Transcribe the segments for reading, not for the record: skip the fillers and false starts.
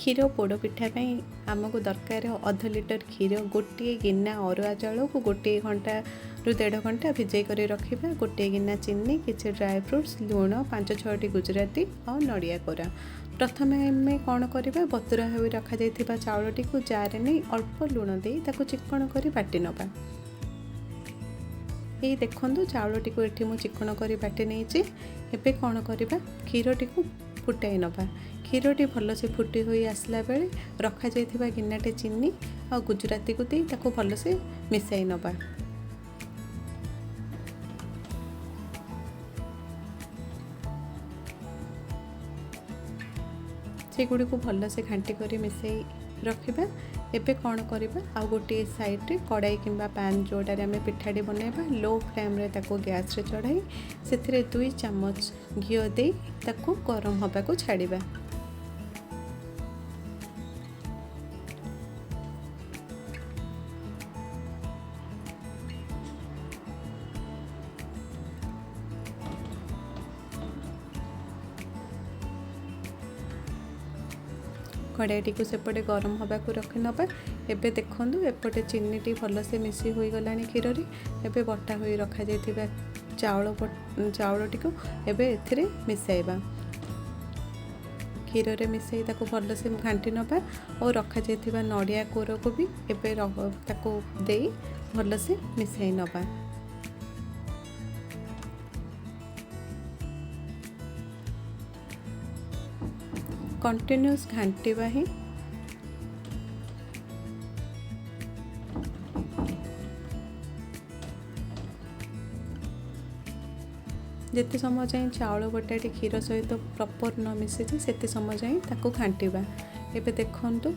क्षीर पोड़ पिठा आमको दरकार 1/2 लिटर क्षीर, गोटे गिना अरुआ चाउल को 1 घंटा रु 1.5 घंटा भिजई कर रखा, 1 गिना चीनी, किसी ड्राई फ्रुट्स, लुण, 5-6टी गुजराती और नड़िया कोरा। प्रथम आम कौन करवा, बतुरा हो रखा जाइथिबा चाउलटी को जार नहीं अल्प लुण दे ताको चिक्कण कर बाटी नबा। ये देखो चाउलटी को ये मुझे चिक्कण कर बाटी नहीं। एबे कौन करवा, क्षीरटी को फुटाई नबा। क्षीरटी भल से फुटी हुई आसला बेले रखा जाइथिबा गिनाटे चीनी और गुजराती को दे ताको भल से मिसाई नबा। से गुड़ी को भल से घांटी कर मिसाई रखा। एबे कौन करवा, आ गोटे साइड कड़ाई किंबा पैन जोटार आम पिठाटी बनैबा, लो फ्लेम रे ताको गैस रे चढ़ाई से 2 चम्मच घी दे ताको गरम हवा को छाड़िबा। कड़ाईटी को सेपटे गरम हवा को रखी नबा। एबे देखो एपटे चीनी भल से मिसी हो गला क्षीर रे। एबे बटा हो रखा जाइथिबा चाउलटी को एबे एथिरे मिसाइबा। क्षीर रे मिसाई ताको भल से घांटी नबा और रखा जाइथिबा नड़िया कोर को भी एबे ताको देई भल से मिसाई नबा। कंटिन्यूस घांटीबा ही। जिते समय जाए चाउल बटाटी क्षीर सहित प्रॉपर न मिसी से समय जाए ताको घांटीबा। एबे देखंतु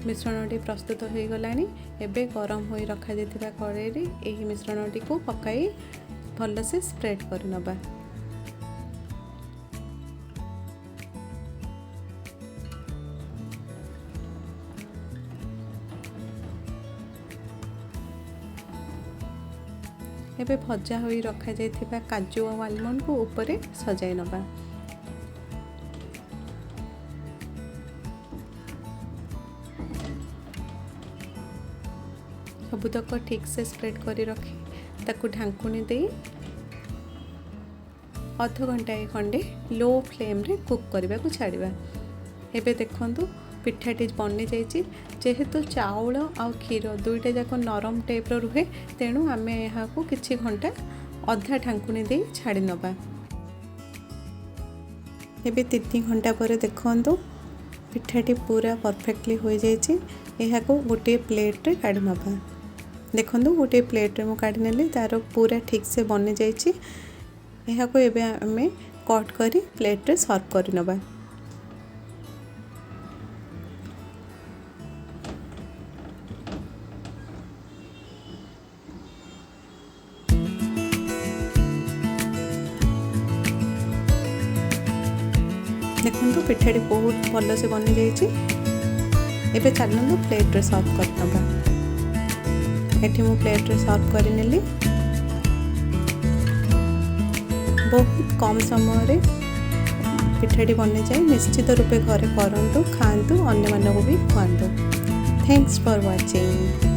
मिश्रणटी प्रस्तुत हो गलानी। एबे गरम हो रखा जाइथिबा कड़ाई रे एही मिश्रणटी को पकाई भल से स्प्रेड कर नबा। एबे भजा हो रखा जाइथिबा काजू और आलमंड को ऊपर सजाई नबा। सबुतक ठीक से स्प्रेड कर रखी ताकू ढांकुनी दे अध घंटा खंडे लो फ्लेम रे कुक करबा को छाड़िबा। एबे देखंतु पिठाटी बनी जाइए। जेहेतु चाउल आउ क्षीर दुईटा जाक नरम टाइप रुहे, तेणु आम यहाँ किछि घंटा अधा ढांकुनी दे छाड़ी नबा। एबे 3 घंटा पर देखंतु पिठाटी पूरा परफेक्टली हो जाइए। यहाँ गोटे प्लेट रे काढ़ी नबा। देखंतु गोटे प्लेट रे मु काढ़ी नेली, तार पूरा ठीक से बनी जाइए। यहाँ एबे आम कट करी प्लेट रे सर्व कर नबा। देखो पिठाटी बहुत भल से बनी जाइए। एबे चलू प्लेट रे सर्व कर नबा। एठी मु प्लेट रे सर्व कर नेली। बहुत कम समय रे पिठाटी बनी जाए। निश्चित रूपे घरे करंतु, खांतु, अन्य मानक भी खुआंतु। Thanks for watching.